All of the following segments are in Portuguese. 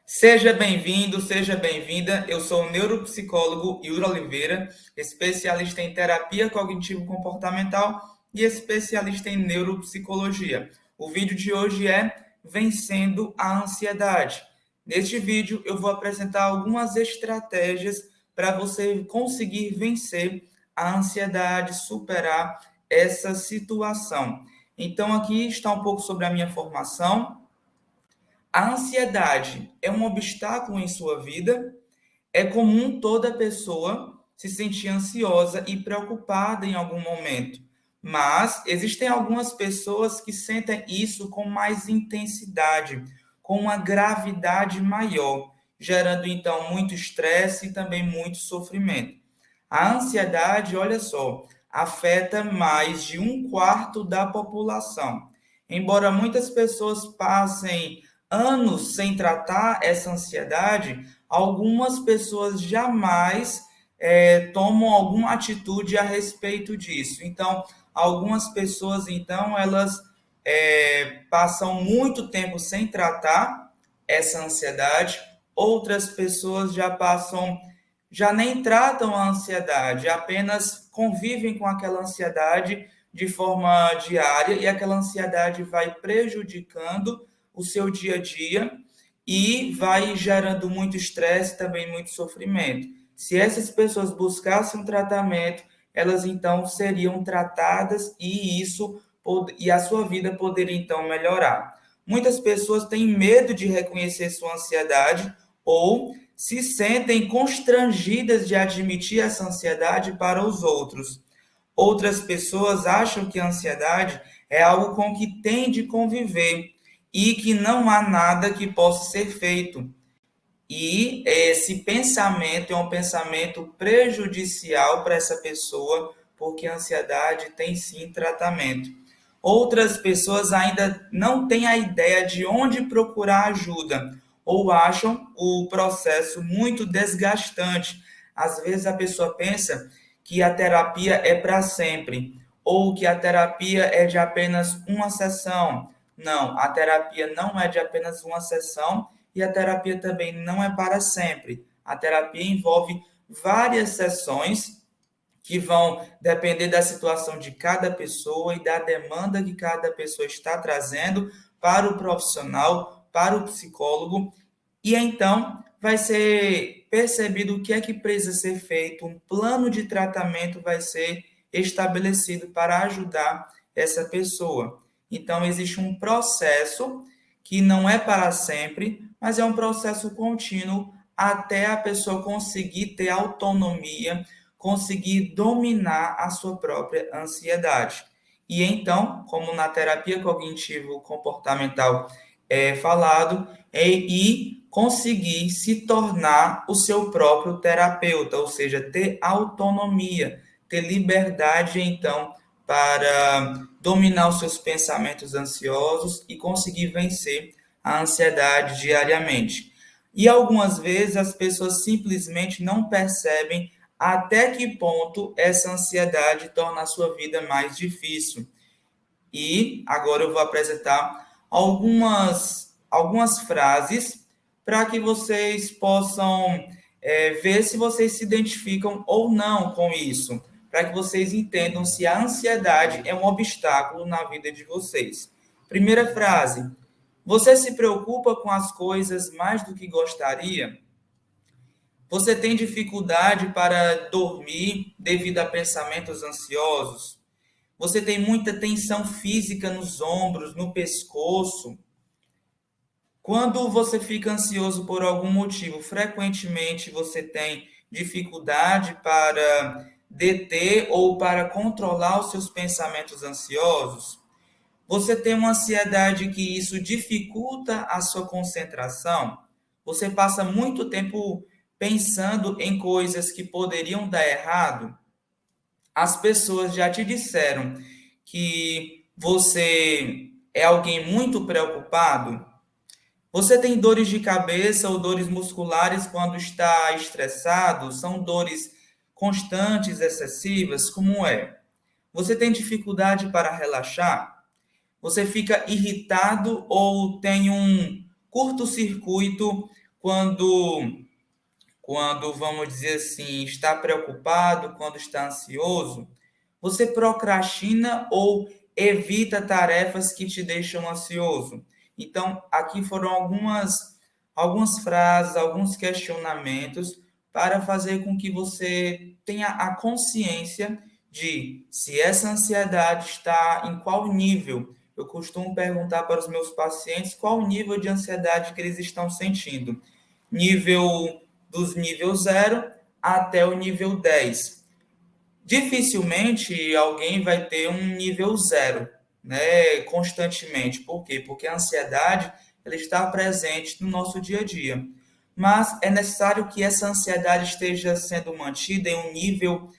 Seja bem-vindo, seja bem-vinda. Eu sou o neuropsicólogo Yuri Oliveira, especialista em terapia cognitivo-comportamental e especialista em neuropsicologia. O vídeo de hoje é Vencendo a Ansiedade. Neste vídeo, eu vou apresentar algumas estratégias para você conseguir vencer a ansiedade, superar essa situação. Então, aqui está um pouco sobre a minha formação. A ansiedade é um obstáculo em sua vida? É comum toda pessoa se sentir ansiosa e preocupada em algum momento, mas existem algumas pessoas que sentem isso com mais intensidade, com uma gravidade maior, gerando então muito estresse e também muito sofrimento. A ansiedade, olha só, afeta mais de um quarto da população. Embora muitas pessoas passem anos sem tratar essa ansiedade, algumas pessoas jamais tomam alguma atitude a respeito disso. Então, algumas pessoas, então, elas passam muito tempo sem tratar essa ansiedade, outras pessoas já nem tratam a ansiedade, apenas convivem com aquela ansiedade de forma diária e aquela ansiedade vai prejudicando o seu dia a dia e vai gerando muito estresse e também muito sofrimento. Se essas pessoas buscassem um tratamento, elas então seriam tratadas e a sua vida poderia então melhorar. Muitas pessoas têm medo de reconhecer sua ansiedade ou se sentem constrangidas de admitir essa ansiedade para os outros. Outras pessoas acham que a ansiedade é algo com que tem de conviver e que não há nada que possa ser feito. E esse pensamento é um pensamento prejudicial para essa pessoa, porque a ansiedade tem sim tratamento. Outras pessoas ainda não têm a ideia de onde procurar ajuda, ou acham o processo muito desgastante. Às vezes a pessoa pensa que a terapia é para sempre, ou que a terapia é de apenas uma sessão. Não, a terapia não é de apenas uma sessão e a terapia também não é para sempre. A terapia envolve várias sessões que vão depender da situação de cada pessoa e da demanda que cada pessoa está trazendo para o profissional, para o psicólogo, e então vai ser percebido o que é que precisa ser feito, um plano de tratamento vai ser estabelecido para ajudar essa pessoa. Então, existe um processo que não é para sempre, mas é um processo contínuo até a pessoa conseguir ter autonomia, conseguir dominar a sua própria ansiedade. E então, como na terapia cognitivo-comportamental é falado, e conseguir se tornar o seu próprio terapeuta, ou seja, ter autonomia, ter liberdade, então, para dominar os seus pensamentos ansiosos e conseguir vencer a ansiedade diariamente. E algumas vezes as pessoas simplesmente não percebem até que ponto essa ansiedade torna a sua vida mais difícil. E agora eu vou apresentar algumas frases para que vocês possam ver se vocês se identificam ou não com isso, para que vocês entendam se a ansiedade é um obstáculo na vida de vocês. Primeira frase: você se preocupa com as coisas mais do que gostaria? Você tem dificuldade para dormir devido a pensamentos ansiosos? Você tem muita tensão física nos ombros, no pescoço? Quando você fica ansioso por algum motivo, frequentemente você tem dificuldade para deter ou para controlar os seus pensamentos ansiosos? Você tem uma ansiedade que isso dificulta a sua concentração? Você passa muito tempo pensando em coisas que poderiam dar errado? As pessoas já te disseram que você é alguém muito preocupado? Você tem dores de cabeça ou dores musculares quando está estressado? São dores constantes, excessivas? Como é? Você tem dificuldade para relaxar? Você fica irritado ou tem um curto-circuito quando, vamos dizer assim, está preocupado, quando está ansioso, você procrastina ou evita tarefas que te deixam ansioso? Então, aqui foram algumas frases, alguns questionamentos para fazer com que você tenha a consciência de se essa ansiedade está em qual nível. Eu costumo perguntar para os meus pacientes qual o nível de ansiedade que eles estão sentindo. Nível dos nível 0 até o nível 10. Dificilmente alguém vai ter um nível 0, né, constantemente. Por quê? Porque a ansiedade ela está presente no nosso dia a dia. Mas é necessário que essa ansiedade esteja sendo mantida em um nível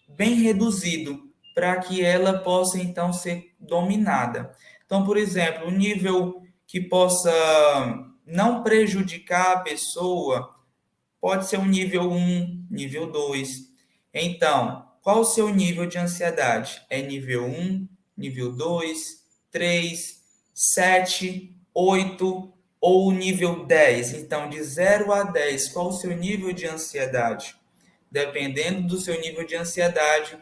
bem reduzido, para que ela possa então ser dominada. Então, por exemplo, um nível que possa não prejudicar a pessoa pode ser um nível 1, nível 2. Então, qual o seu nível de ansiedade? É nível 1, nível 2, 3, 7, 8 ou nível 10? Então, de 0 a 10, qual o seu nível de ansiedade? Dependendo do seu nível de ansiedade,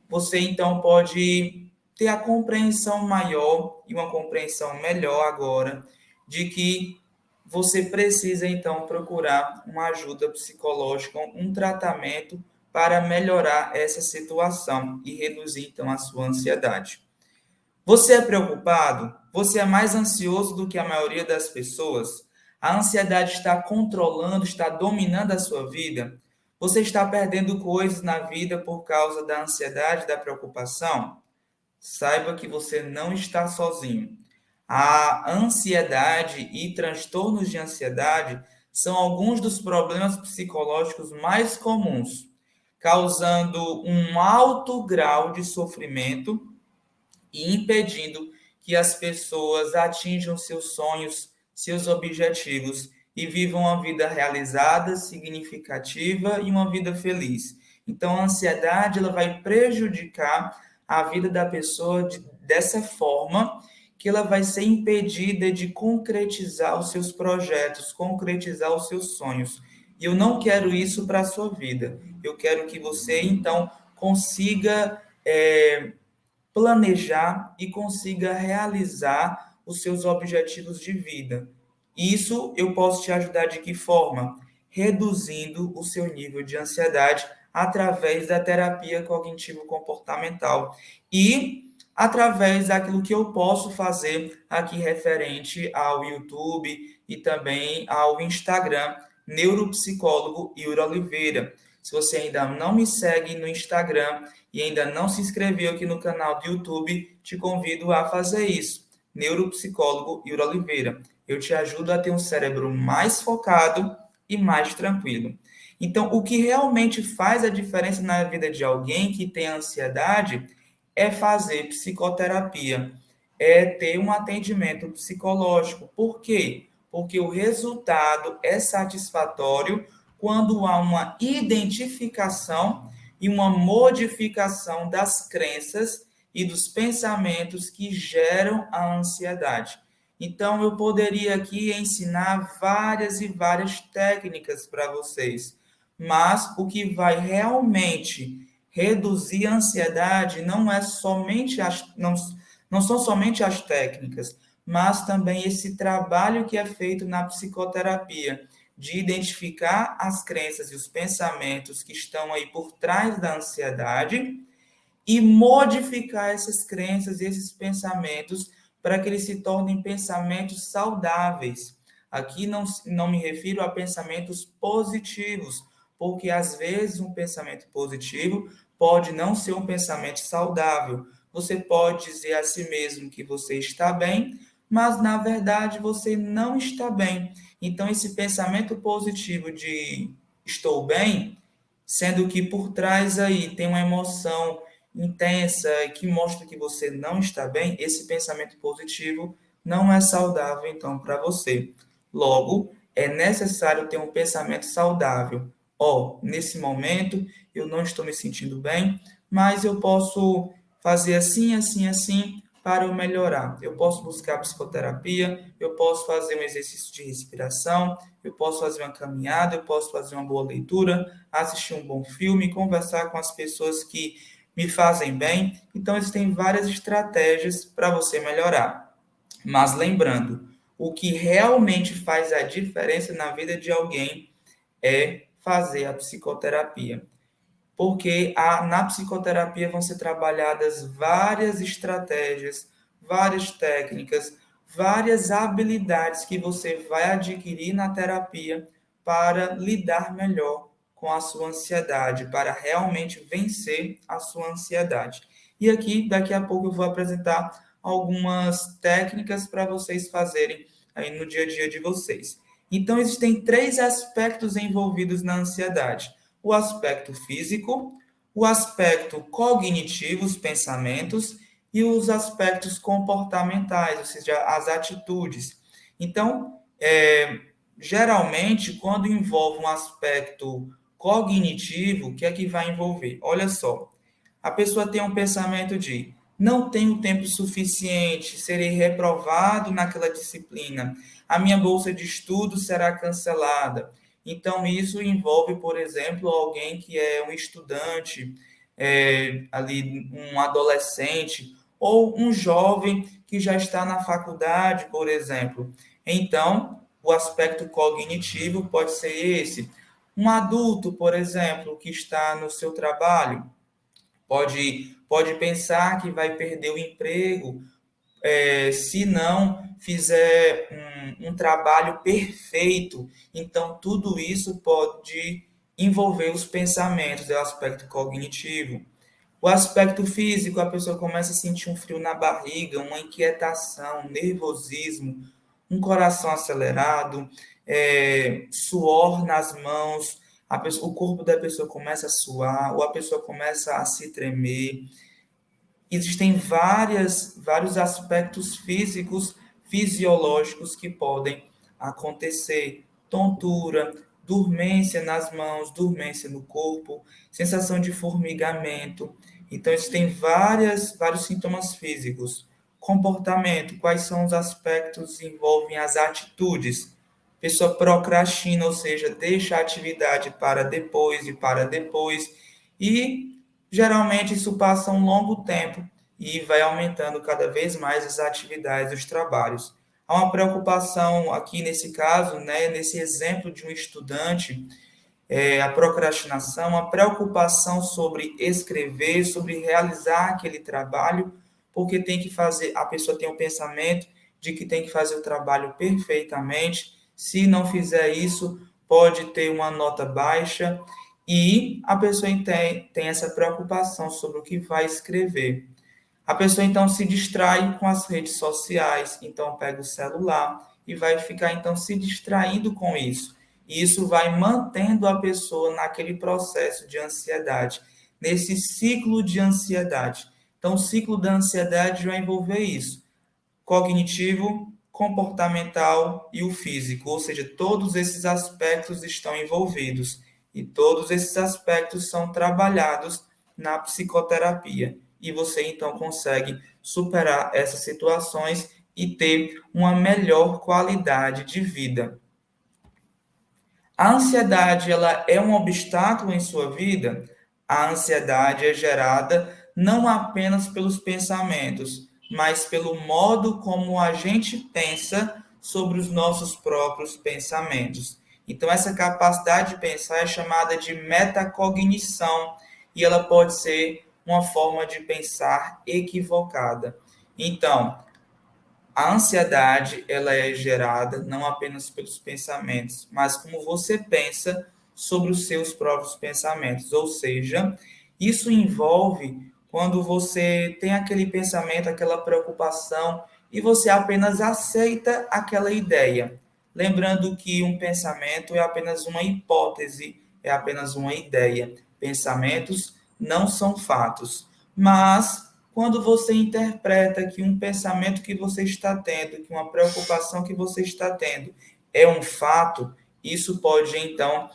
você então pode ter a compreensão maior e uma compreensão melhor agora de que você precisa então procurar uma ajuda psicológica, um tratamento para melhorar essa situação e reduzir então a sua ansiedade. Você é preocupado? Você é mais ansioso do que a maioria das pessoas? A ansiedade está controlando, está dominando a sua vida? Você está perdendo coisas na vida por causa da ansiedade, da preocupação? Saiba que você não está sozinho. A ansiedade e transtornos de ansiedade são alguns dos problemas psicológicos mais comuns, causando um alto grau de sofrimento e impedindo que as pessoas atinjam seus sonhos, seus objetivos e vivam uma vida realizada, significativa e uma vida feliz. Então, a ansiedade ela vai prejudicar a vida da pessoa dessa forma que ela vai ser impedida de concretizar os seus projetos, concretizar os seus sonhos. E eu não quero isso para a sua vida. Eu quero que você, então, consiga planejar e consiga realizar os seus objetivos de vida. Isso eu posso te ajudar de que forma? Reduzindo o seu nível de ansiedade através da terapia cognitivo-comportamental e através daquilo que eu posso fazer aqui referente ao YouTube e também ao Instagram, neuropsicólogo Yuri Oliveira. Se você ainda não me segue no Instagram e ainda não se inscreveu aqui no canal do YouTube, te convido a fazer isso. Neuropsicólogo Yuri Oliveira. Eu te ajudo a ter um cérebro mais focado e mais tranquilo. Então, o que realmente faz a diferença na vida de alguém que tem ansiedade é fazer psicoterapia, é ter um atendimento psicológico. Por quê? Porque o resultado é satisfatório quando há uma identificação e uma modificação das crenças e dos pensamentos que geram a ansiedade. Então, eu poderia aqui ensinar várias e várias técnicas para vocês, mas o que vai realmente reduzir a ansiedade não são somente as técnicas, mas também esse trabalho que é feito na psicoterapia, de identificar as crenças e os pensamentos que estão aí por trás da ansiedade e modificar essas crenças e esses pensamentos para que eles se tornem pensamentos saudáveis. Aqui não me refiro a pensamentos positivos, porque às vezes um pensamento positivo pode não ser um pensamento saudável. Você pode dizer a si mesmo que você está bem, mas na verdade você não está bem. Então, esse pensamento positivo de estou bem, sendo que por trás aí tem uma emoção intensa que mostra que você não está bem, esse pensamento positivo não é saudável, então, para você. Logo, é necessário ter um pensamento saudável. Nesse momento eu não estou me sentindo bem, mas eu posso fazer assim, assim, assim, para eu melhorar? Eu posso buscar psicoterapia, eu posso fazer um exercício de respiração, eu posso fazer uma caminhada, eu posso fazer uma boa leitura, assistir um bom filme, conversar com as pessoas que me fazem bem. Então, existem várias estratégias para você melhorar. Mas lembrando, o que realmente faz a diferença na vida de alguém é fazer a psicoterapia. Porque na psicoterapia vão ser trabalhadas várias estratégias, várias técnicas, várias habilidades que você vai adquirir na terapia para lidar melhor com a sua ansiedade, para realmente vencer a sua ansiedade. E aqui, daqui a pouco, eu vou apresentar algumas técnicas para vocês fazerem aí no dia a dia de vocês. Então, existem três aspectos envolvidos na ansiedade: o aspecto físico, o aspecto cognitivo, os pensamentos, e os aspectos comportamentais, ou seja, as atitudes. Então, geralmente, quando envolve um aspecto cognitivo, o que é que vai envolver? Olha só, a pessoa tem um pensamento de não tenho tempo suficiente, serei reprovado naquela disciplina, a minha bolsa de estudo será cancelada. Então, isso envolve, por exemplo, alguém que é um estudante, ali um adolescente, ou um jovem que já está na faculdade, por exemplo. Então, o aspecto cognitivo pode ser esse. Um adulto, por exemplo, que está no seu trabalho, pode pensar que vai perder o emprego, se não fizer um trabalho perfeito. Então, tudo isso pode envolver os pensamentos, é o aspecto cognitivo. O aspecto físico, a pessoa começa a sentir um frio na barriga, uma inquietação, um nervosismo, um coração acelerado, suor nas mãos, o corpo da pessoa começa a suar, ou a pessoa começa a se tremer. Existem vários aspectos físicos, fisiológicos que podem acontecer. Tontura, dormência nas mãos, dormência no corpo, sensação de formigamento. Então, existem vários sintomas físicos. Comportamento, quais são os aspectos que envolvem as atitudes? A pessoa procrastina, ou seja, deixa a atividade para depois e para depois. E geralmente isso passa um longo tempo e vai aumentando cada vez mais as atividades, os trabalhos. Há uma preocupação aqui nesse caso, né, nesse exemplo de um estudante, a procrastinação, a preocupação sobre escrever, sobre realizar aquele trabalho, porque tem que fazer, a pessoa tem o pensamento de que tem que fazer o trabalho perfeitamente. Se não fizer isso, pode ter uma nota baixa, e a pessoa tem essa preocupação sobre o que vai escrever. A pessoa então se distrai com as redes sociais, então pega o celular e vai ficar então se distraindo com isso. E isso vai mantendo a pessoa naquele processo de ansiedade, nesse ciclo de ansiedade. Então, o ciclo da ansiedade vai envolver isso: cognitivo, comportamental e o físico, ou seja, todos esses aspectos estão envolvidos e todos esses aspectos são trabalhados na psicoterapia. E você então consegue superar essas situações e ter uma melhor qualidade de vida. A ansiedade, ela é um obstáculo em sua vida? A ansiedade é gerada não apenas pelos pensamentos, mas pelo modo como a gente pensa sobre os nossos próprios pensamentos. Então, essa capacidade de pensar é chamada de metacognição, e ela pode ser uma forma de pensar equivocada. Então, a ansiedade, ela é gerada não apenas pelos pensamentos, mas como você pensa sobre os seus próprios pensamentos. Ou seja, isso envolve quando você tem aquele pensamento, aquela preocupação, e você apenas aceita aquela ideia. Lembrando que um pensamento é apenas uma hipótese, é apenas uma ideia. Pensamentos não são fatos. Mas quando você interpreta que um pensamento que você está tendo, que uma preocupação que você está tendo é um fato, isso pode, então,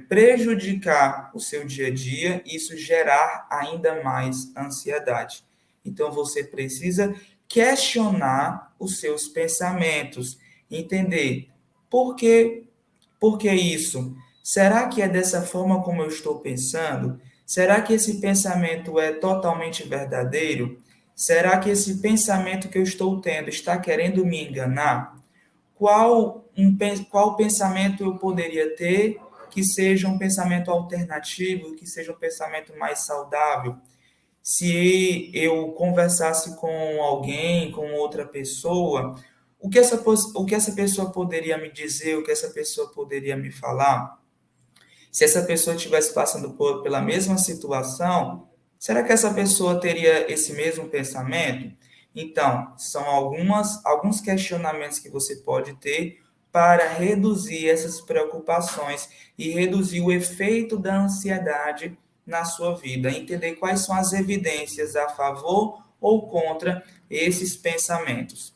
prejudicar o seu dia a dia e isso gerar ainda mais ansiedade. Então, você precisa questionar os seus pensamentos, entender por que isso? Será que é dessa forma como eu estou pensando? Será que esse pensamento é totalmente verdadeiro? Será que esse pensamento que eu estou tendo está querendo me enganar? Qual pensamento eu poderia ter que seja um pensamento alternativo, que seja um pensamento mais saudável? Se eu conversasse com alguém, com outra pessoa, o que essa pessoa poderia me dizer, o que essa pessoa poderia me falar? Se essa pessoa estivesse passando pela mesma situação, será que essa pessoa teria esse mesmo pensamento? Então, são alguns questionamentos que você pode ter para reduzir essas preocupações e reduzir o efeito da ansiedade na sua vida. Entender quais são as evidências a favor ou contra esses pensamentos.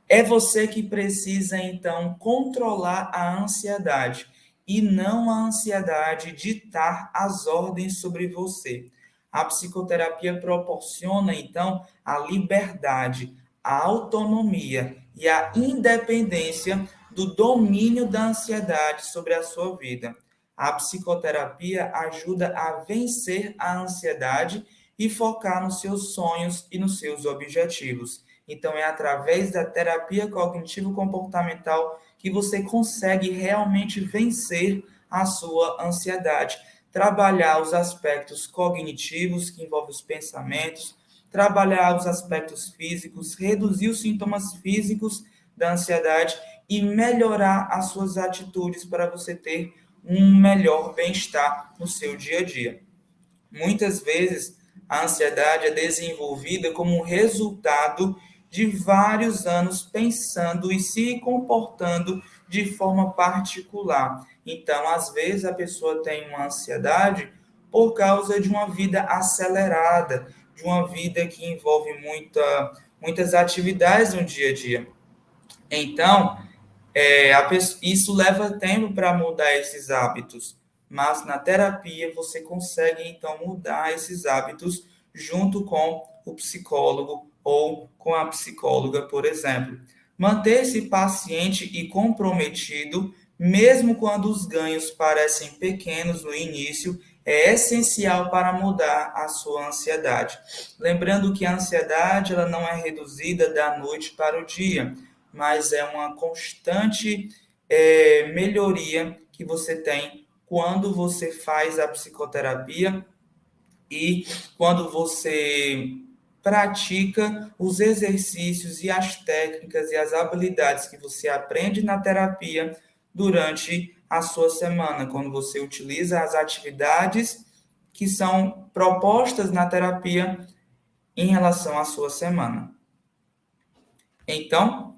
É você que precisa, então, controlar a ansiedade e não a ansiedade ditar as ordens sobre você. A psicoterapia proporciona, então, a liberdade, a autonomia e a independência do domínio da ansiedade sobre a sua vida. A psicoterapia ajuda a vencer a ansiedade e focar nos seus sonhos e nos seus objetivos. Então, é através da terapia cognitivo-comportamental que você consegue realmente vencer a sua ansiedade. Trabalhar os aspectos cognitivos, que envolvem os pensamentos, trabalhar os aspectos físicos, reduzir os sintomas físicos da ansiedade e melhorar as suas atitudes para você ter um melhor bem-estar no seu dia a dia. Muitas vezes, a ansiedade é desenvolvida como um resultado de vários anos pensando e se comportando de forma particular. Então, às vezes, a pessoa tem uma ansiedade por causa de uma vida acelerada, de uma vida que envolve muitas atividades no dia a dia. Então, isso leva tempo para mudar esses hábitos, mas na terapia você consegue então mudar esses hábitos junto com o psicólogo ou com a psicóloga, por exemplo. Manter-se paciente e comprometido, mesmo quando os ganhos parecem pequenos no início, é essencial para mudar a sua ansiedade. Lembrando que a ansiedade ela não é reduzida da noite para o dia, mas é uma constante melhoria que você tem quando você faz a psicoterapia e quando você pratica os exercícios e as técnicas e as habilidades que você aprende na terapia durante a sua semana, quando você utiliza as atividades que são propostas na terapia em relação à sua semana. Então,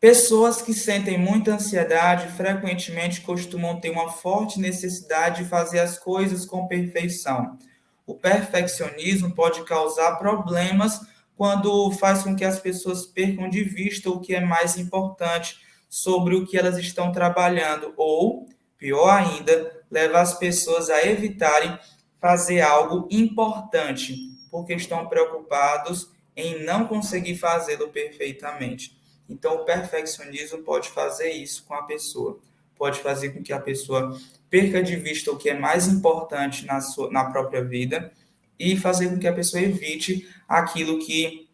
pessoas que sentem muita ansiedade frequentemente costumam ter uma forte necessidade de fazer as coisas com perfeição. O perfeccionismo pode causar problemas quando faz com que as pessoas percam de vista o que é mais importante sobre o que elas estão trabalhando, ou, pior ainda, leva as pessoas a evitarem fazer algo importante, porque estão preocupados em não conseguir fazê-lo perfeitamente. Então, o perfeccionismo pode fazer isso com a pessoa. Pode fazer com que a pessoa perca de vista o que é mais importante na própria vida e fazer com que a pessoa evite aquilo que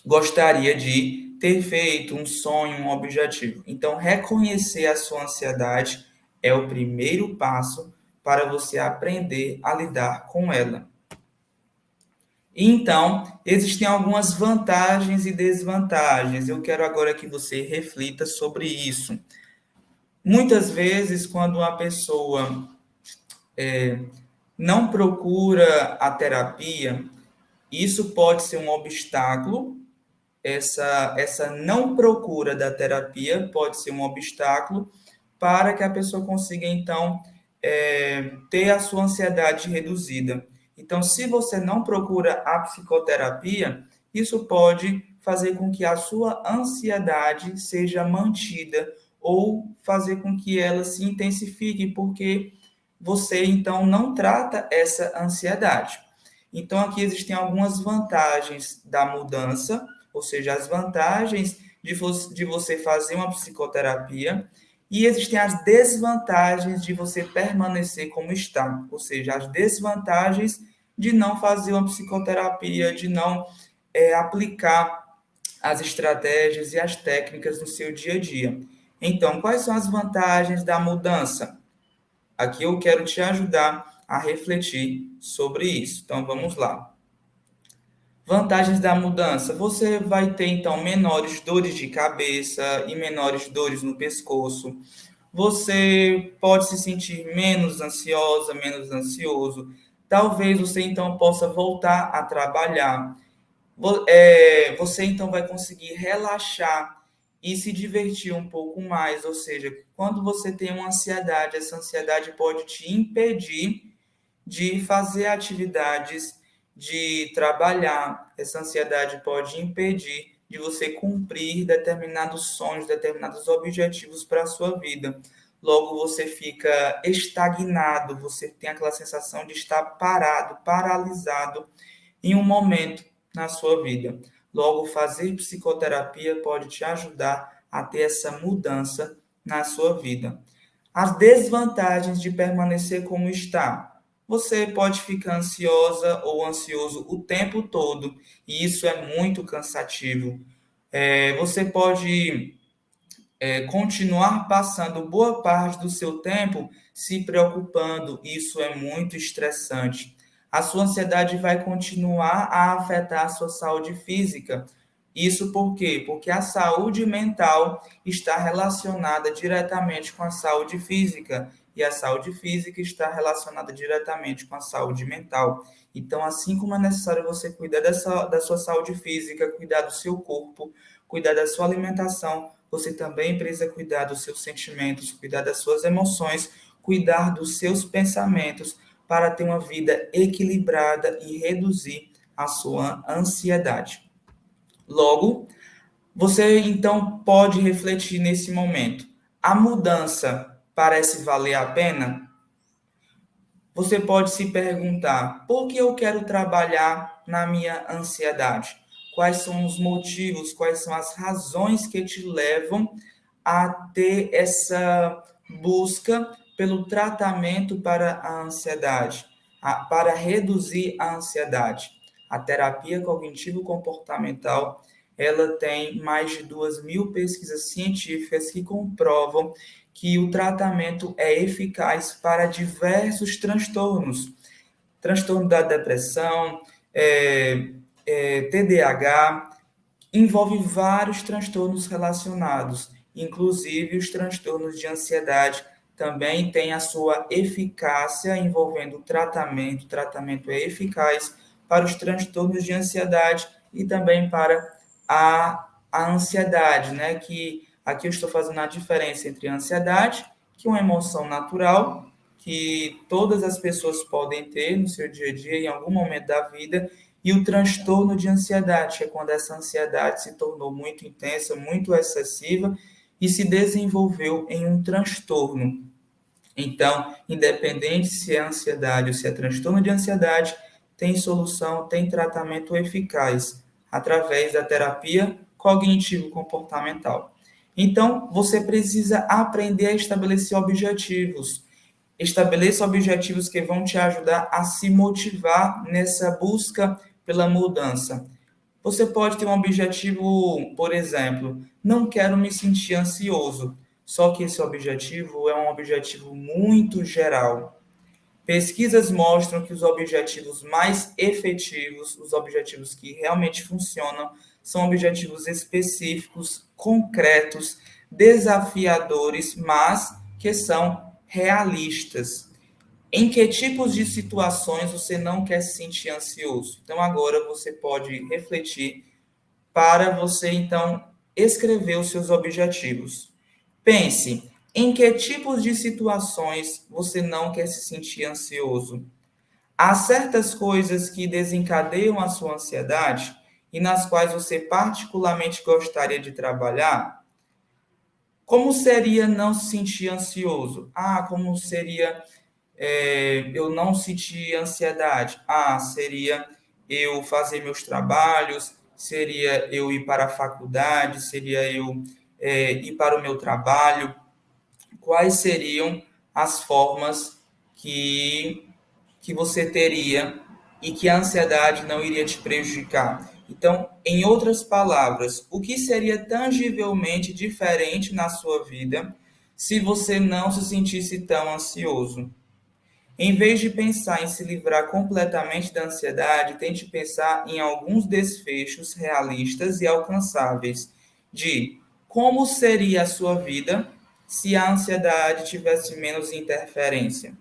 gostaria de ter feito, um sonho, um objetivo. Então, reconhecer a sua ansiedade é o primeiro passo para você aprender a lidar com ela. Então, existem algumas vantagens e desvantagens. Eu quero agora que você reflita sobre isso. Muitas vezes, quando uma pessoa não procura a terapia, isso pode ser um obstáculo. Essa não procura da terapia pode ser um obstáculo para que a pessoa consiga, então, ter a sua ansiedade reduzida. Então, se você não procura a psicoterapia, isso pode fazer com que a sua ansiedade seja mantida ou fazer com que ela se intensifique, porque você, então, não trata essa ansiedade. Então, aqui existem algumas vantagens da mudança, ou seja, as vantagens de você fazer uma psicoterapia, e existem as desvantagens de você permanecer como está, ou seja, as desvantagens de não fazer uma psicoterapia, de não aplicar as estratégias e as técnicas no seu dia a dia. Então, quais são as vantagens da mudança? Aqui eu quero te ajudar a refletir sobre isso. Então, vamos lá. Vantagens da mudança: você vai ter então menores dores de cabeça e menores dores no pescoço. Você pode se sentir menos ansiosa, menos ansioso. Talvez você então possa voltar a trabalhar. Você então vai conseguir relaxar e se divertir um pouco mais. Ou seja, quando você tem uma ansiedade, essa ansiedade pode te impedir de fazer atividades, de trabalhar. Essa ansiedade pode impedir de você cumprir determinados sonhos, determinados objetivos para a sua vida. Logo, você fica estagnado, você tem aquela sensação de estar parado, paralisado em um momento na sua vida. Logo, fazer psicoterapia pode te ajudar a ter essa mudança na sua vida. As desvantagens de permanecer como está. Você pode ficar ansiosa ou ansioso o tempo todo, e isso é muito cansativo. Você pode continuar passando boa parte do seu tempo se preocupando, isso é muito estressante. A sua ansiedade vai continuar a afetar a sua saúde física. Isso por quê? Porque a saúde mental está relacionada diretamente com a saúde física, e a saúde física está relacionada diretamente com a saúde mental. Então, assim como é necessário você cuidar da sua saúde física, cuidar do seu corpo, cuidar da sua alimentação, você também precisa cuidar dos seus sentimentos, cuidar das suas emoções, cuidar dos seus pensamentos para ter uma vida equilibrada e reduzir a sua ansiedade. Logo, você então pode refletir nesse momento. A mudança parece valer a pena? Você pode se perguntar: por que eu quero trabalhar na minha ansiedade? Quais são os motivos, quais são as razões que te levam a ter essa busca pelo tratamento para a ansiedade, para reduzir a ansiedade? A terapia cognitivo-comportamental, ela tem mais de 2.000 pesquisas científicas que comprovam que o tratamento é eficaz para diversos transtornos. Transtorno da depressão, TDAH, envolve vários transtornos relacionados, inclusive os transtornos de ansiedade também têm a sua eficácia envolvendo o tratamento. O tratamento é eficaz para os transtornos de ansiedade e também para a ansiedade, né? Que aqui eu estou fazendo a diferença entre a ansiedade, que é uma emoção natural, que todas as pessoas podem ter no seu dia a dia, em algum momento da vida, e o transtorno de ansiedade, que é quando essa ansiedade se tornou muito intensa, muito excessiva e se desenvolveu em um transtorno. Então, independente se é ansiedade ou se é transtorno de ansiedade, tem solução, tem tratamento eficaz através da terapia cognitivo-comportamental. Então, você precisa aprender a estabelecer objetivos. Estabeleça objetivos que vão te ajudar a se motivar nessa busca pela mudança. Você pode ter um objetivo, por exemplo, não quero me sentir ansioso. Só que esse objetivo é um objetivo muito geral. Pesquisas mostram que os objetivos mais efetivos, os objetivos que realmente funcionam, são objetivos específicos, concretos, desafiadores, mas que são realistas. Em que tipos de situações você não quer se sentir ansioso? Então, agora você pode refletir para você, então, escrever os seus objetivos. Pense, em que tipos de situações você não quer se sentir ansioso? Há certas coisas que desencadeiam a sua ansiedade e nas quais você particularmente gostaria de trabalhar? Como seria não se sentir ansioso? Como seria eu não sentir ansiedade? Ah, seria eu fazer meus trabalhos, seria eu ir para a faculdade, seria eu ir para o meu trabalho. Quais seriam as formas que, que você teria e que a ansiedade não iria te prejudicar? Então, em outras palavras, o que seria tangivelmente diferente na sua vida se você não se sentisse tão ansioso? Em vez de pensar em se livrar completamente da ansiedade, tente pensar em alguns desfechos realistas e alcançáveis de como seria a sua vida se a ansiedade tivesse menos interferência.